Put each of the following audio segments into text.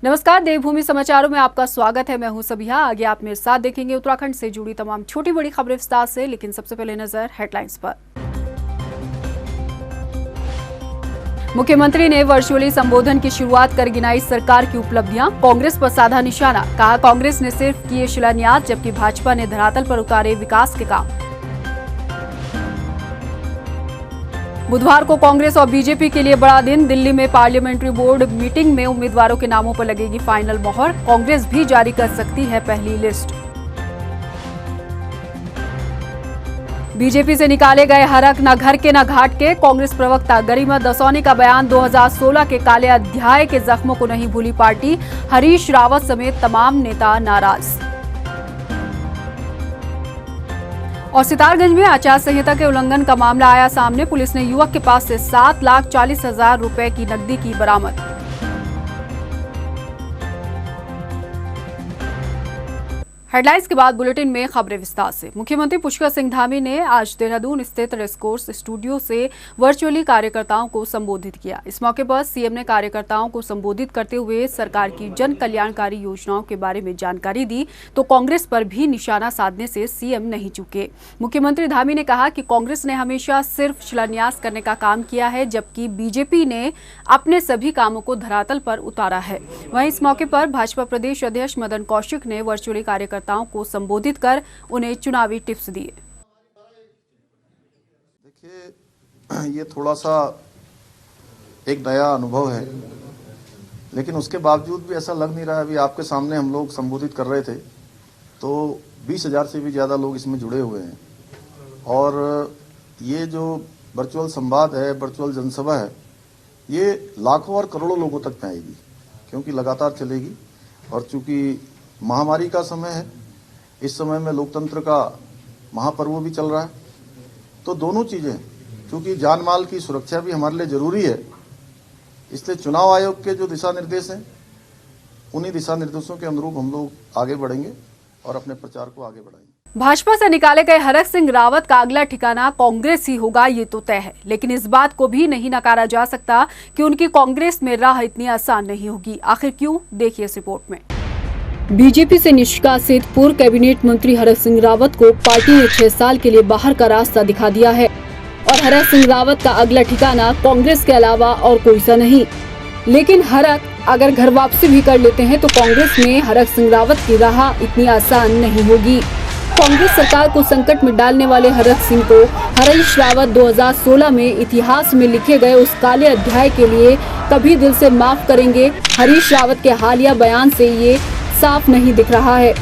नमस्कार, देवभूमि समाचारों में आपका स्वागत है। मैं हूं सबिहा। आगे आप मेरे साथ देखेंगे उत्तराखंड से जुड़ी तमाम छोटी बड़ी खबरें विस्तार से, लेकिन सबसे पहले नजर हेडलाइंस पर। मुख्यमंत्री ने वर्चुअली संबोधन की शुरुआत कर गिनाई सरकार की उपलब्धियां, कांग्रेस पर साधा निशाना। कहा, कांग्रेस ने सिर्फ किए शिलान्यास, जबकि भाजपा ने धरातल पर उतारे विकास के काम। बुधवार को कांग्रेस और बीजेपी के लिए बड़ा दिन। दिल्ली में पार्लियामेंट्री बोर्ड मीटिंग में उम्मीदवारों के नामों पर लगेगी फाइनल मोहर। कांग्रेस भी जारी कर सकती है पहली लिस्ट। बीजेपी से निकाले गए हरक न घर के न घाट के। कांग्रेस प्रवक्ता गरिमा दसौनी का बयान, 2016 के काले अध्याय के जख्मों को नहीं भूली पार्टी। हरीश रावत समेत तमाम नेता नाराज। और सितारगंज में आचार संहिता के उल्लंघन का मामला आया सामने। पुलिस ने युवक के पास से 7,40,000 रुपए की नकदी की बरामद। हेडलाइंस के बाद बुलेटिन में खबरें विस्तार से। मुख्यमंत्री पुष्कर सिंह धामी ने आज देहरादून स्थित रेसकोर्स स्टूडियो से वर्चुअली कार्यकर्ताओं को संबोधित किया। इस मौके पर सीएम ने कार्यकर्ताओं को संबोधित करते हुए सरकार की जन कल्याणकारी योजनाओं के बारे में जानकारी दी, तो कांग्रेस पर भी निशाना साधने से सीएम नहीं चूके। मुख्यमंत्री धामी ने कहा कि कांग्रेस ने हमेशा सिर्फ शिलान्यास करने का काम किया है, जबकि बीजेपी ने अपने सभी कामों को धरातल पर उतारा है। वहीं इस मौके पर भाजपा प्रदेश अध्यक्ष मदन कौशिक ने वर्चुअली कार्यकर्ताओं को संबोधित कर उन्हें चुनावी टिप्स दिए। देखिए, ये थोड़ा सा एक नया अनुभव है, लेकिन उसके बावजूद भी ऐसा लग नहीं रहा है। अभी आपके सामने हम लोग संबोधित कर रहे थे तो 20,000 से भी ज़्यादा लोग इसमें जुड़े हुए हैं। और ये जो वर्चुअल संवाद है, वर्चुअल जनसभा है, ये लाखों और करोड़ों लोगों तक पहुंचेगी, क्योंकि लगातार चलेगी। और चूंकि महामारी का समय है, इस समय में लोकतंत्र का महापर्व भी चल रहा है, तो दोनों चीज़ें, क्योंकि जान माल की सुरक्षा भी हमारे लिए ज़रूरी है, इसलिए चुनाव आयोग के जो दिशा निर्देश हैं, उन्हीं दिशा निर्देशों के अनुरूप हम लोग आगे बढ़ेंगे और अपने प्रचार को आगे बढ़ाएंगे। भाजपा से निकाले गए हरक सिंह रावत का अगला ठिकाना कांग्रेस ही होगा, ये तो तय है। लेकिन इस बात को भी नहीं नकारा जा सकता कि उनकी कांग्रेस में राह इतनी आसान नहीं होगी। आखिर क्यों, देखिए इस रिपोर्ट में। बीजेपी से निष्कासित पूर्व कैबिनेट मंत्री हरक सिंह रावत को पार्टी ने 6 साल के लिए बाहर का रास्ता दिखा दिया है और हरक सिंह रावत का अगला ठिकाना कांग्रेस के अलावा और कोई सा नहीं। लेकिन हरक अगर घर वापसी भी कर लेते हैं तो कांग्रेस में हरक सिंह रावत की राह इतनी आसान नहीं होगी। कांग्रेस सरकार को संकट में डालने वाले हरक सिंह को हरीश रावत 2016 में इतिहास में लिखे गए उस काले अध्याय के लिए कभी दिल से माफ करेंगे, हरीश रावत के हालिया बयान से ये साफ नहीं दिख रहा है।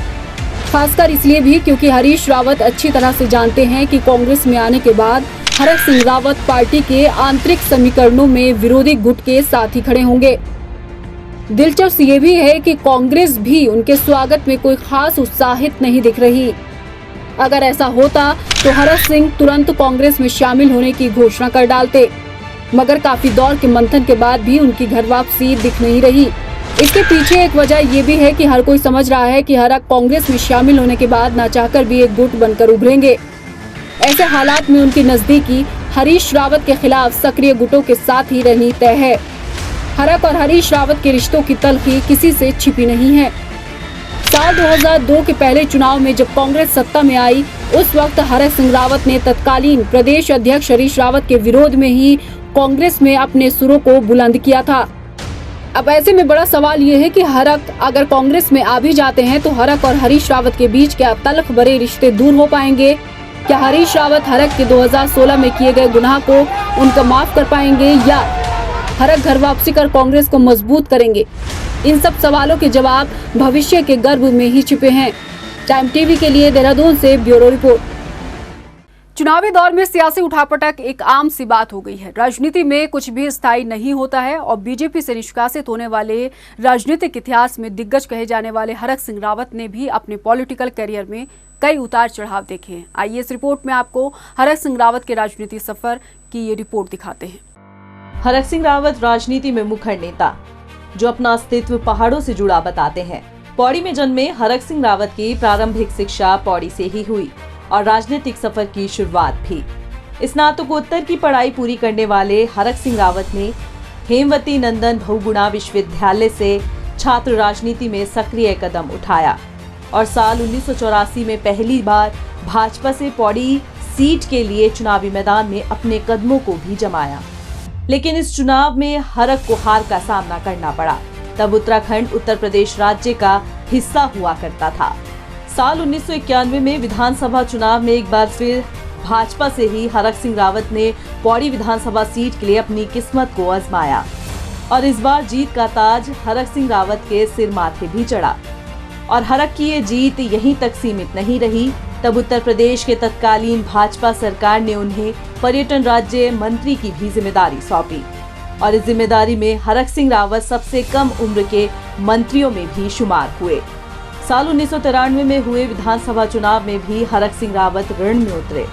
खासकर इसलिए भी क्योंकि हरीश रावत अच्छी तरह से जानते हैं कि कांग्रेस में आने के बाद हरक सिंह रावत पार्टी के आंतरिक समीकरणों में विरोधी गुट के साथ ही खड़े होंगे। दिलचस्प ये भी है कि कांग्रेस भी उनके स्वागत में कोई खास उत्साहित नहीं दिख रही। अगर ऐसा होता तो हरक सिंह तुरंत कांग्रेस में शामिल होने की घोषणा कर डालते, मगर काफी दौर के मंथन के बाद भी उनकी घर वापसी दिख नहीं रही। इसके पीछे एक वजह ये भी है कि हर कोई समझ रहा है कि हरक कांग्रेस में शामिल होने के बाद ना चाहकर भी एक गुट बनकर उभरेंगे। ऐसे हालात में उनकी नजदीकी हरीश रावत के खिलाफ सक्रिय गुटों के साथ ही रहनी तय है। हरक और हरीश रावत के रिश्तों की तलखी किसी से छिपी नहीं है। साल 2002 के पहले चुनाव में जब कांग्रेस सत्ता में आई, उस वक्त हरक सिंह रावत ने तत्कालीन प्रदेश अध्यक्ष हरीश रावत के विरोध में ही कांग्रेस में अपने सुरों को बुलंद किया था। अब ऐसे में बड़ा सवाल ये है कि हरक अगर कांग्रेस में आ भी जाते हैं तो हरक और हरीश रावत के बीच क्या तल्ख भरे रिश्ते दूर हो पाएंगे? क्या हरीश रावत हरक के 2016 में किए गए गुनाह को उनका माफ कर पाएंगे, या हरक घर वापसी कर कांग्रेस को मजबूत करेंगे? इन सब सवालों के जवाब भविष्य के गर्भ में ही छिपे हैं। टाइम टीवी के लिए देहरादून से ब्यूरो रिपोर्ट। चुनावी दौर में सियासी उठापटक एक आम सी बात हो गई है। राजनीति में कुछ भी स्थायी नहीं होता है और बीजेपी से निष्कासित होने वाले राजनीतिक इतिहास में दिग्गज कहे जाने वाले हरक सिंह रावत ने भी अपने पॉलिटिकल करियर में कई उतार चढ़ाव देखे हैं। आइए इस रिपोर्ट में आपको हरक सिंह रावत के राजनीतिक सफर की ये रिपोर्ट दिखाते हैं। हरक सिंह रावत राजनीति में मुखर नेता जो अपना अस्तित्व पहाड़ों से जुड़ा बताते हैं। पौड़ी में जन्मे हरक सिंह रावत की प्रारंभिक शिक्षा पौड़ी से ही हुई और राजनीतिक सफर की शुरुआत भी। स्नातकोत्तर की पढ़ाई पूरी करने वाले हरक सिंह रावत ने हेमवती नंदन बहुगुणा विश्वविद्यालय से छात्र राजनीति में सक्रिय कदम उठाया और साल 1984 में पहली बार भाजपा से पौड़ी सीट के लिए चुनावी मैदान में अपने कदमों को भी जमाया। लेकिन इस चुनाव में हरक को हार का सामना करना पड़ा। तब उत्तराखंड उत्तर प्रदेश राज्य का हिस्सा हुआ करता था। साल 1991 में विधानसभा चुनाव में एक बार फिर भाजपा से ही हरक सिंह रावत ने पौड़ी विधानसभा सीट के लिए अपनी किस्मत को आजमाया और इस बार जीत का ताज हरक सिंह रावत के सिर माथे भी चढ़ा। और हरक की ये जीत यहीं तक सीमित नहीं रही। तब उत्तर प्रदेश के तत्कालीन भाजपा सरकार ने उन्हें पर्यटन राज्य मंत्री की भी जिम्मेदारी सौंपी और इस जिम्मेदारी में हरक सिंह रावत सबसे कम उम्र के मंत्रियों में भी शुमार हुए। साल 1993 में हुए विधानसभा चुनाव में भी हरक सिंह रावत रण में उतरे।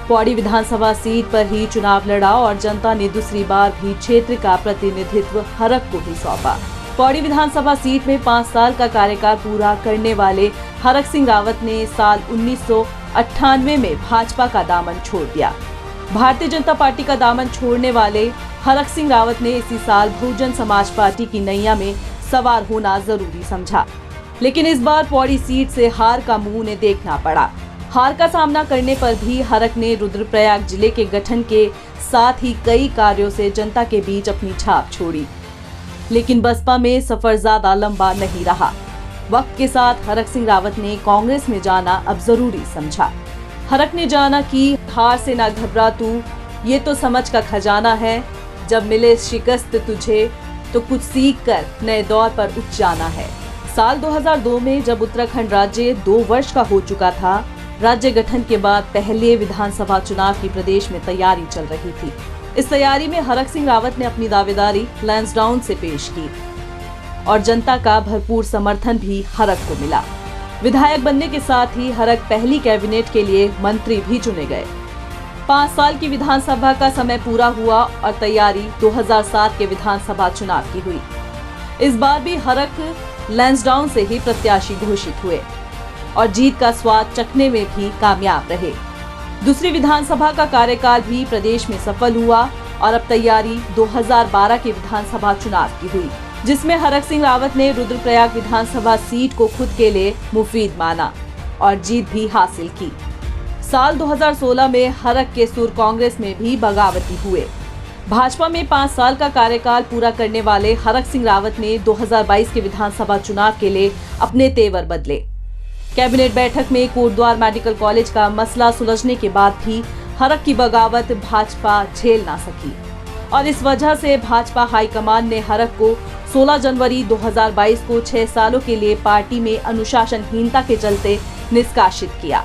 पौड़ी विधानसभा सीट पर ही चुनाव लड़ा और जनता ने दूसरी बार भी क्षेत्र का प्रतिनिधित्व हरक को ही सौंपा। पौड़ी विधानसभा सीट में 5 साल का कार्यकाल पूरा करने वाले हरक सिंह रावत ने साल 1998 में भाजपा का दामन छोड़ दिया। भारतीय जनता पार्टी का दामन छोड़ने वाले हरक सिंह रावत ने इसी साल बहुजन समाज पार्टी की नैया में सवार होना जरूरी समझा। लेकिन इस बार पौड़ी सीट से हार का मुंह उन्हें देखना पड़ा। हार का सामना करने पर भी हरक ने रुद्रप्रयाग जिले के गठन के साथ ही कई कार्यों से जनता के बीच अपनी छाप छोड़ी। लेकिन बसपा में सफर ज्यादा लंबा नहीं रहा। वक्त के साथ हरक सिंह रावत ने कांग्रेस में जाना अब जरूरी समझा। हरक ने जाना कि हार से ना घबरा तू, ये तो समझ का खजाना है। जब मिले शिकस्त तुझे तो कुछ सीख कर नए दौर पर उठ जाना है। साल 2002 में जब उत्तराखंड राज्य 2 वर्ष का हो चुका था, राज्य गठन के बाद पहले विधानसभा चुनाव की प्रदेश में तैयारी चल रही थी। इस तैयारी में हरक सिंह रावत ने अपनी दावेदारी लैंसडाउन से पेश की और जनता का भरपूर समर्थन भी हरक को मिला। विधायक बनने के साथ ही हरक पहली कैबिनेट के लिए मंत्री भी चुने गए। 5 साल की विधानसभा का समय पूरा हुआ और तैयारी 2007 के विधानसभा चुनाव की हुई। इस बार भी हरक लैंसडाउन से ही प्रत्याशी घोषित हुए और जीत का स्वाद चखने में भी कामयाब रहे। दूसरी विधानसभा का कार्यकाल भी प्रदेश में सफल हुआ और अब तैयारी 2012 के विधानसभा चुनाव की हुई, जिसमें हरक सिंह रावत ने रुद्रप्रयाग विधानसभा सीट को खुद के लिए मुफीद माना और जीत भी हासिल की। साल 2016 में हरक के सुर कांग्रेस में भी बगावती हुए। भाजपा में 5 साल का कार्यकाल पूरा करने वाले हरक सिंह रावत ने 2022 के विधानसभा चुनाव के लिए अपने तेवर बदले। कैबिनेट बैठक में कोटद्वार मेडिकल कॉलेज का मसला सुलझने के बाद भी हरक की बगावत भाजपा झेल ना सकी और इस वजह से भाजपा हाईकमान ने हरक को 16 जनवरी 2022 को 6 सालों के लिए पार्टी में अनुशासनहीनता के चलते निष्कासित किया।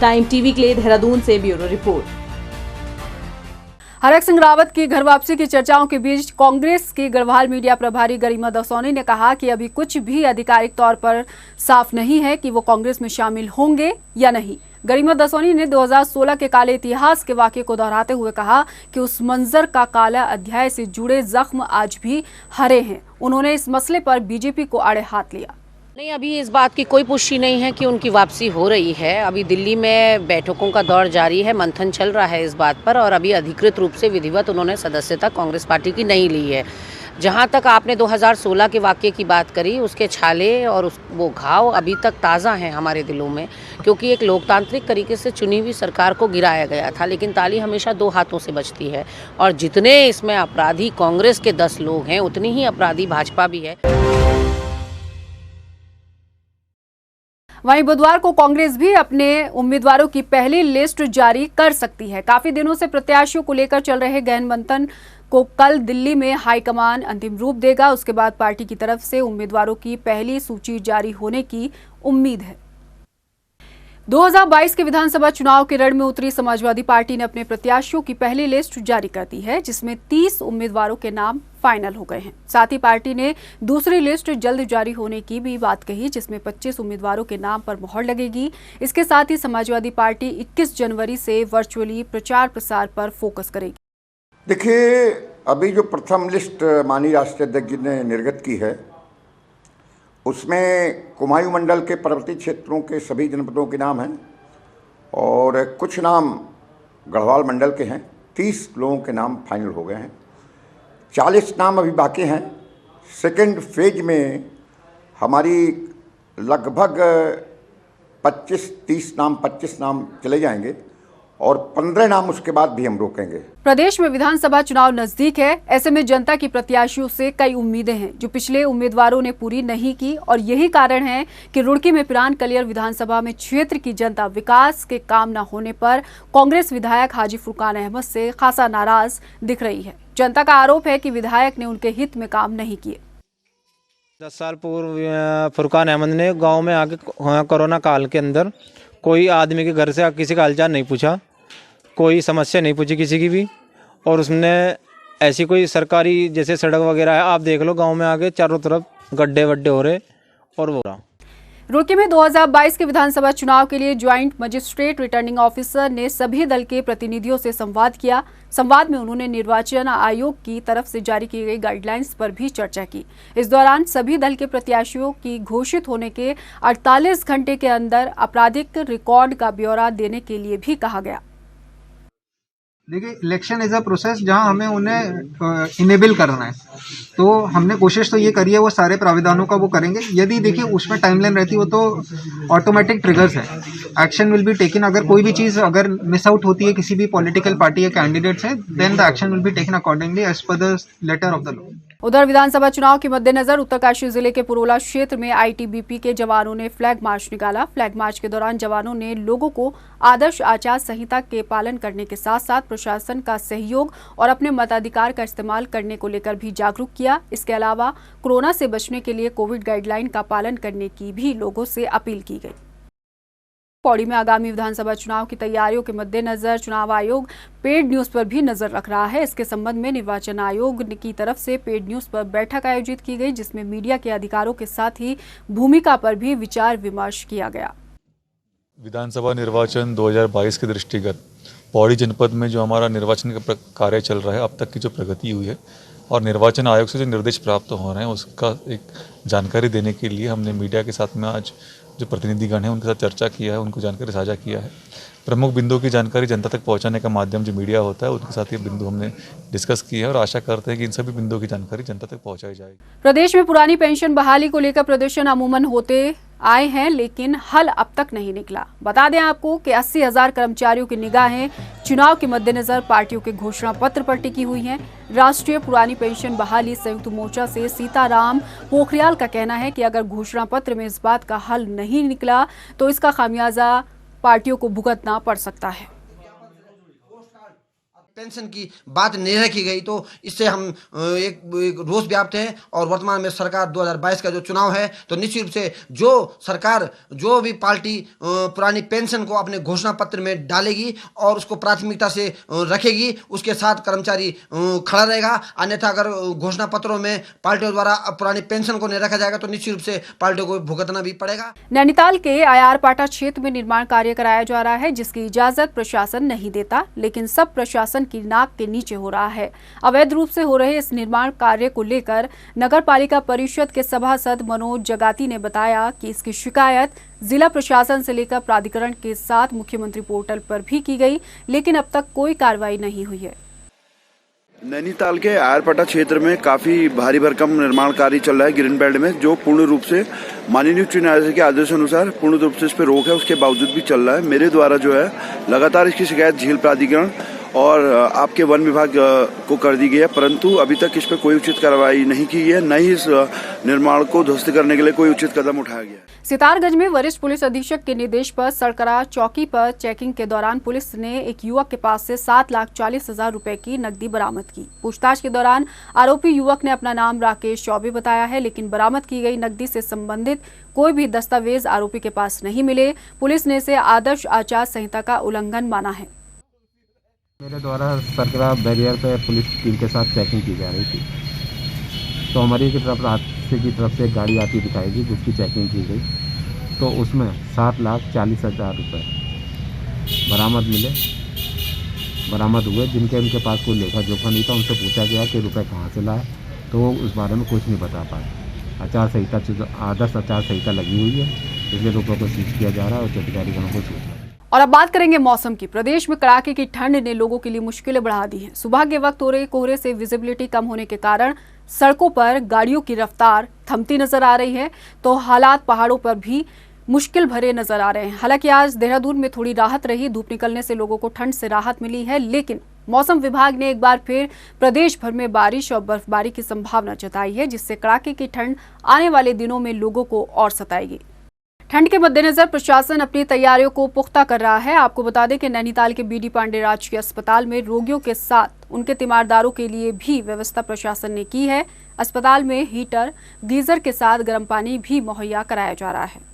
टाइम टीवी के लिए देहरादून से ब्यूरो रिपोर्ट। हरक सिंह रावत की घर वापसी की चर्चाओं के बीच कांग्रेस की गढ़वाल मीडिया प्रभारी गरिमा दसौनी ने कहा कि अभी कुछ भी आधिकारिक तौर पर साफ नहीं है कि वो कांग्रेस में शामिल होंगे या नहीं। गरिमा दसौनी ने 2016 के काले इतिहास के वाक़ये को दोहराते हुए कहा कि उस मंजर का काला अध्याय से जुड़े जख्म आज भी हरे हैं। उन्होंने इस मसले पर बीजेपी को आड़े हाथ लिया। नहीं, अभी इस बात की कोई पुष्टि नहीं है कि उनकी वापसी हो रही है। अभी दिल्ली में बैठकों का दौर जारी है, मंथन चल रहा है इस बात पर और अभी अधिकृत रूप से विधिवत उन्होंने सदस्यता कांग्रेस पार्टी की नहीं ली है। जहां तक आपने 2016 के वाक़ये की बात करी, उसके छाले और वो घाव अभी तक ताज़ा हैं हमारे दिलों में, क्योंकि एक लोकतांत्रिक तरीके से चुनी हुई सरकार को गिराया गया था। लेकिन ताली हमेशा 2 हाथों से बजती है और जितने इसमें अपराधी कांग्रेस के 10 लोग हैं, उतनी ही अपराधी भाजपा भी है। वहीं बुधवार को कांग्रेस भी अपने उम्मीदवारों की पहली लिस्ट जारी कर सकती है। काफी दिनों से प्रत्याशियों को लेकर चल रहे गहन मंथन को कल दिल्ली में हाईकमान अंतिम रूप देगा। उसके बाद पार्टी की तरफ से उम्मीदवारों की पहली सूची जारी होने की उम्मीद है। 2022 के विधानसभा चुनाव के रण में उतरी समाजवादी पार्टी ने अपने प्रत्याशियों की पहली लिस्ट जारी कर दी है, जिसमें 30 उम्मीदवारों के नाम फाइनल हो गए हैं। साथ ही पार्टी ने दूसरी लिस्ट जल्द जारी होने की भी बात कही, जिसमें 25 उम्मीदवारों के नाम पर मोहर लगेगी। इसके साथ ही समाजवादी पार्टी 21 जनवरी से वर्चुअली प्रचार प्रसार पर फोकस करेगी। देखिए, अभी जो प्रथम लिस्ट माननीय राष्ट्रीय अध्यक्ष जी ने निर्गत की है, उसमें कुमायूं मंडल के पर्वतीय क्षेत्रों के सभी जनपदों के नाम हैं और कुछ नाम गढ़वाल मंडल के हैं। 30 लोगों के नाम फाइनल हो गए हैं। 40 नाम अभी बाकी हैं। सेकेंड फेज में हमारी लगभग 25 नाम चले जाएंगे और 15 नाम उसके बाद भी हम रोकेंगे। प्रदेश में विधानसभा चुनाव नजदीक है, ऐसे में जनता की प्रत्याशियों से कई उम्मीदें हैं जो पिछले उम्मीदवारों ने पूरी नहीं की और यही कारण है कि रुड़की में पिरान कलियर विधानसभा में क्षेत्र की जनता विकास के काम न होने पर कांग्रेस विधायक हाजी फुरकान अहमद से खासा नाराज दिख रही है। जनता का आरोप है कि विधायक ने उनके हित में काम नहीं किए। 10 साल पूर्व फुरकान अहमद ने गांव में आके कोरोना काल के अंदर कोई आदमी के घर से किसी का हालचाल नहीं पूछा, कोई समस्या नहीं पूछी किसी की भी, और उसने ऐसी कोई सरकारी जैसे सड़क वगैरह है, आप देख लो गांव में आगे चारों तरफ गड्ढे वड्ढे हो रहे और वो रहा। रुड़की में 2022 के विधानसभा चुनाव के लिए ज्वाइंट मजिस्ट्रेट रिटर्निंग ऑफिसर ने सभी दल के प्रतिनिधियों से संवाद किया। संवाद में उन्होंने निर्वाचन आयोग की तरफ से जारी की गई गाइडलाइंस पर भी चर्चा की। इस दौरान सभी दल के प्रत्याशियों की घोषित होने के 48 घंटे के अंदर आपराधिक रिकॉर्ड का ब्यौरा देने के लिए भी कहा गया। देखिए, इलेक्शन इज अ प्रोसेस जहां हमें उन्हें इनेबल करना है, तो हमने कोशिश तो ये करी है, वो सारे प्राविधानों का वो करेंगे। यदि देखिए उसमें टाइमलाइन रहती हो तो ऑटोमेटिक ट्रिगर्स है, एक्शन विल बी टेकन। अगर कोई भी चीज़ अगर मिस आउट होती है किसी भी पॉलिटिकल पार्टी या कैंडिडेट से, then the action will be taken accordingly as per the letter of the law. उधर विधानसभा चुनाव के मद्देनजर उत्तरकाशी जिले के पुरोला क्षेत्र में आईटीबीपी के जवानों ने फ्लैग मार्च निकाला। फ्लैग मार्च के दौरान जवानों ने लोगों को आदर्श आचार संहिता के पालन करने के साथ साथ प्रशासन का सहयोग और अपने मताधिकार का इस्तेमाल करने को लेकर भी जागरूक किया। इसके अलावा कोरोना से बचने के लिए कोविड गाइडलाइन का पालन करने की भी लोगों से अपील की गई। पौड़ी में आगामी विधानसभा चुनाव की तैयारियों के मद्देनजर चुनाव आयोग पेड न्यूज पर भी नजर रख रहा है। इसके संबंध में निर्वाचन आयोग की तरफ से पेड न्यूज पर बैठक आयोजित की गई, जिसमें मीडिया के अधिकारों के साथ ही भूमिका पर भी विचार विमर्श किया गया। विधानसभा निर्वाचन 2022 के दृष्टिगत पौड़ी जनपद में जो हमारा निर्वाचन का कार्य चल रहा है, अब तक की जो प्रगति हुई है और निर्वाचन आयोग से जो निर्देश प्राप्त हो रहे हैं उसका एक जानकारी देने के लिए हमने मीडिया के साथ में आज जो प्रतिनिधिगण हैं उनके साथ चर्चा किया है, उनको जानकारी साझा किया है। प्रमुख बिंदुओं की जानकारी जनता तक पहुंचाने का माध्यम जो मीडिया होता है उनके साथ ये बिंदु हमने डिस्कस किया है और आशा करते हैं कि इन सभी बिंदुओं की जानकारी जनता तक पहुंचाई जाएगी। प्रदेश में पुरानी पेंशन बहाली को लेकर प्रदर्शन अमूमन होते आए हैं, लेकिन हल अब तक नहीं निकला। बता दें आपको कि 80,000 कर्मचारियों की निगाहें चुनाव के मद्देनजर पार्टियों के घोषणा पत्र पर टिकी हुई हैं। राष्ट्रीय पुरानी पेंशन बहाली संयुक्त मोर्चा से सीताराम पोखरियाल का कहना है कि अगर घोषणा पत्र में इस बात का हल नहीं निकला तो इसका खामियाजा पार्टियों को भुगतना पड़ सकता है। पेंशन की बात नहीं रखी गई तो इससे हम एक रोष व्याप्त है और वर्तमान में सरकार 2022 का जो चुनाव है तो निश्चित रूप से जो सरकार जो भी पार्टी पुरानी पेंशन को अपने घोषणा पत्र में डालेगी और उसको प्राथमिकता से रखेगी उसके साथ कर्मचारी खड़ा रहेगा। अन्यथा अगर घोषणा पत्रों में पार्टियों द्वारा पुरानी पेंशन को नहीं रखा जाएगा तो निश्चित रूप से पार्टियों को भुगतना भी पड़ेगा। नैनीताल के आयारपाटा क्षेत्र में निर्माण कार्य कराया जा रहा है, जिसकी इजाजत प्रशासन नहीं देता, लेकिन सब प्रशासन की नाक के नीचे हो रहा है। अवैध रूप से हो रहे इस निर्माण कार्य को लेकर नगर पालिका परिषद के सभासद मनोज जगाती ने बताया कि इसकी शिकायत जिला प्रशासन से लेकर प्राधिकरण के साथ मुख्यमंत्री पोर्टल पर भी की गई, लेकिन अब तक कोई कार्रवाई नहीं हुई है। नैनीताल के आयरपाटा क्षेत्र में काफी भारी भरकम निर्माण कार्य चल रहा है ग्रीन बेल्ट में, जो पूर्ण रूप से माननीय उच्च न्यायालय के आदेशानुसार पूर्ण रूप से इस पर रोक है, उसके बावजूद भी चल रहा है। मेरे द्वारा जो है लगातार इसकी शिकायत झील प्राधिकरण और आपके वन विभाग को कर दी गई है, परंतु अभी तक इस पर कोई उचित कार्रवाई नहीं की है, न ही इस निर्माण को ध्वस्त करने के लिए कोई उचित कदम उठाया गया। सितारगंज में वरिष्ठ पुलिस अधीक्षक के निर्देश पर सरकरा चौकी पर चेकिंग के दौरान पुलिस ने एक युवक के पास से 7,40,000 रुपए की नकदी बरामद की। पूछताछ के दौरान आरोपी युवक ने अपना नाम राकेश चौबे बताया है, लेकिन बरामद की गई नकदी से संबंधित कोई भी दस्तावेज आरोपी के पास नहीं मिले। पुलिस ने इसे आदर्श आचार संहिता का उल्लंघन माना है। मेरे द्वारा सरकरा बैरियर पे पुलिस टीम के साथ चेकिंग की जा रही थी, तो हमारी की तरफ से एक गाड़ी आती दिखाई दी जिसकी चेकिंग की गई, तो उसमें 7,40,000 रुपये बरामद हुए, जिनके उनके पास कोई लेखा जोखा नहीं था। उनसे पूछा गया कि रुपए कहाँ से लाए, तो वो उस बारे में कुछ नहीं बता पाए। आदर्श आचार संहिता लगी हुई है, इसलिए रुपयों को सीज किया जा रहा है और अधिकारियों को सूचना। और अब बात करेंगे मौसम की। प्रदेश में कड़ाके की ठंड ने लोगों के लिए मुश्किलें बढ़ा दी हैं। सुबह के वक्त हो रहे कोहरे से विजिबिलिटी कम होने के कारण सड़कों पर गाड़ियों की रफ्तार थमती नजर आ रही है, तो हालात पहाड़ों पर भी मुश्किल भरे नजर आ रहे हैं। हालांकि आज देहरादून में थोड़ी राहत रही, धूप निकलने से लोगों को ठंड से राहत मिली है, लेकिन मौसम विभाग ने एक बार फिर प्रदेश भर में बारिश और बर्फबारी की संभावना जताई है, जिससे कड़ाके की ठंड आने वाले दिनों में लोगों को और सताएगी। ठंड के मद्देनजर प्रशासन अपनी तैयारियों को पुख्ता कर रहा है। आपको बता दें कि नैनीताल के बीडी पांडे राजकीय अस्पताल में रोगियों के साथ उनके तीमारदारों के लिए भी व्यवस्था प्रशासन ने की है। अस्पताल में हीटर, गीजर के साथ गर्म पानी भी मुहैया कराया जा रहा है।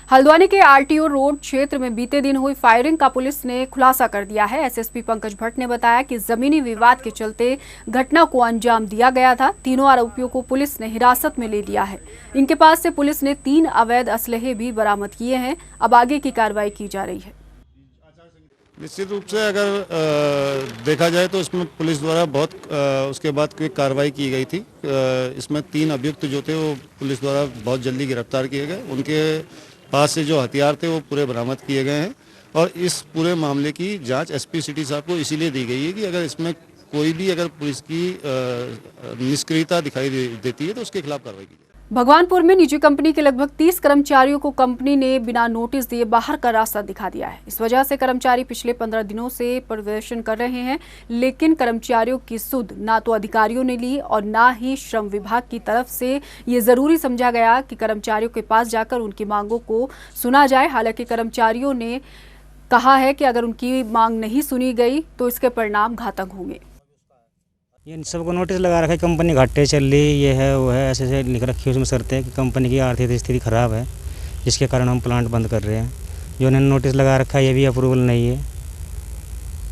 हल्द्वानी के आरटीओ रोड क्षेत्र में बीते दिन हुई फायरिंग का पुलिस ने खुलासा कर दिया है। एसएसपी पंकज भट्ट ने बताया कि जमीनी विवाद के चलते घटना को अंजाम दिया गया था। तीनों आरोपियों को पुलिस ने हिरासत में ले लिया है। इनके पास से पुलिस ने 3 अवैध असलहे भी बरामद किए हैं। अब आगे की कार्रवाई की जा रही है। निश्चित रूप से अगर देखा जाए तो इसमें पुलिस द्वारा बहुत उसके बाद कोई कार्रवाई की गई थी। इसमें 3 अभियुक्त जो थे वो पुलिस द्वारा बहुत जल्दी गिरफ्तार किए गए। उनके पास से जो हथियार थे वो पूरे बरामद किए गए हैं और इस पूरे मामले की जांच एसपी सिटी साहब को इसीलिए दी गई है कि अगर इसमें कोई भी अगर पुलिस की निष्क्रियता दिखाई देती है तो उसके खिलाफ कार्रवाई की जाए। भगवानपुर में निजी कंपनी के लगभग 30 कर्मचारियों को कंपनी ने बिना नोटिस दिए बाहर का रास्ता दिखा दिया है। इस वजह से कर्मचारी पिछले 15 दिनों से प्रदर्शन कर रहे हैं, लेकिन कर्मचारियों की सुध ना तो अधिकारियों ने ली और ना ही श्रम विभाग की तरफ से ये जरूरी समझा गया कि कर्मचारियों के पास जाकर उनकी मांगों को सुना जाए। हालांकि कर्मचारियों ने कहा है कि अगर उनकी मांग नहीं सुनी गई तो इसके परिणाम घातक होंगे। ये सबको नोटिस लगा रखा है, कंपनी घाटे चल रही, ये है वो है, ऐसे ऐसे लिख रखी है। उसमें शर्तें हैं कि कंपनी की आर्थिक स्थिति खराब है, जिसके कारण हम प्लांट बंद कर रहे हैं। जो इन्होंने नोटिस लगा रखा है ये भी अप्रूवल नहीं है,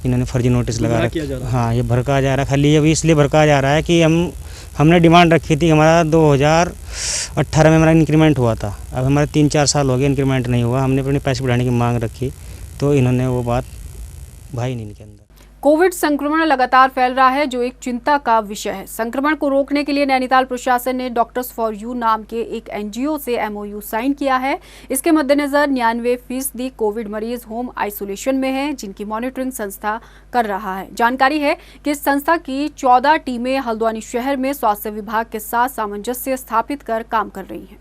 इन्होंने फर्जी नोटिस लगा रखा है। हाँ, ये भड़का जा रहा है, खाली अभी इसलिए भड़का जा रहा है कि हमने डिमांड रखी थी। हमारा 2018 में हमारा इंक्रीमेंट हुआ था, अब हमारे 3-4 साल हो गए इंक्रीमेंट नहीं हुआ। हमने अपने पैसे बढ़ाने की मांग रखी तो इन्होंने वो बात भाई नहीं के अंदर। कोविड संक्रमण लगातार फैल रहा है, जो एक चिंता का विषय है। संक्रमण को रोकने के लिए नैनीताल प्रशासन ने डॉक्टर्स फॉर यू नाम के एक एनजीओ से एमओयू साइन किया है। इसके मद्देनजर 99% कोविड मरीज होम आइसोलेशन में हैं, जिनकी मॉनिटरिंग संस्था कर रहा है। जानकारी है कि इस संस्था की 14 टीमें हल्द्वानी शहर में स्वास्थ्य विभाग के साथ सामंजस्य स्थापित कर काम कर रही हैं।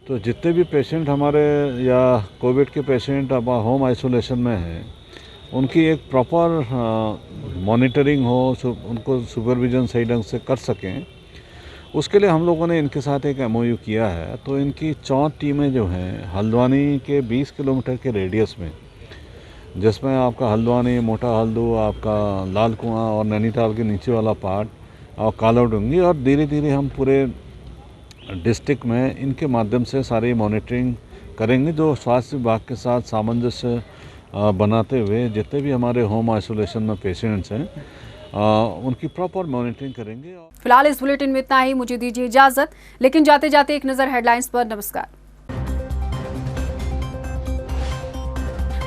तो जितने भी पेशेंट हमारे या कोविड के पेशेंट अब होम आइसोलेशन में हैं, उनकी एक प्रॉपर मॉनिटरिंग हो, उनको सुपरविजन सही ढंग से कर सकें, उसके लिए हम लोगों ने इनके साथ एक एमओयू किया है। तो इनकी 4 टीमें जो हैं हल्द्वानी के 20 किलोमीटर के रेडियस में, जिसमें आपका हल्द्वानी, मोटा हल्दू, आपका लाल कुआं और नैनीताल के नीचे वाला पार्ट और कालाडूंगी, और धीरे धीरे हम पूरे डिस्ट्रिक्ट में इनके माध्यम से सारी मॉनिटरिंग करेंगे। जो स्वास्थ्य विभाग के साथ सामंजस्य बनाते हुए जितने भी हमारे होम आइसोलेशन में पेशेंट्स हैं उनकी प्रॉपर मॉनिटरिंग करेंगे। फिलहाल इस बुलेटिन में इतना ही, मुझे दीजिए इजाजत, लेकिन जाते जाते एक नजर हेडलाइंस पर। नमस्कार।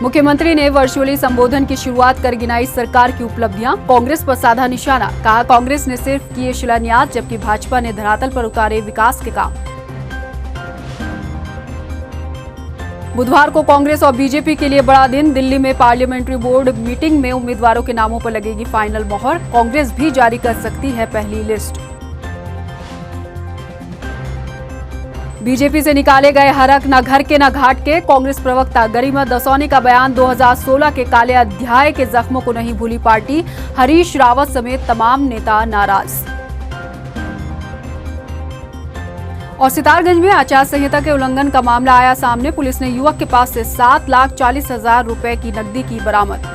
मुख्यमंत्री ने वर्चुअली संबोधन की शुरुआत कर गिनाई सरकार की उपलब्धियां, कांग्रेस पर साधा निशाना। कहा कांग्रेस ने सिर्फ किए शिलान्यास, जबकि भाजपा ने धरातल पर उतारे विकास के काम। बुधवार को कांग्रेस और बीजेपी के लिए बड़ा दिन। दिल्ली में पार्लियामेंट्री बोर्ड मीटिंग में उम्मीदवारों के नामों पर लगेगी फाइनल मोहर। कांग्रेस भी जारी कर सकती है पहली लिस्ट। बीजेपी से निकाले गए हरक न घर के न घाट के। कांग्रेस प्रवक्ता गरिमा दसौनी का बयान, 2016 के काले अध्याय के जख्मों को नहीं भूली पार्टी। हरीश रावत समेत तमाम नेता नाराज। और सितारगंज में आचार संहिता के उल्लंघन का मामला आया सामने। पुलिस ने युवक के पास से 7,40,000 रुपए की नकदी की बरामद।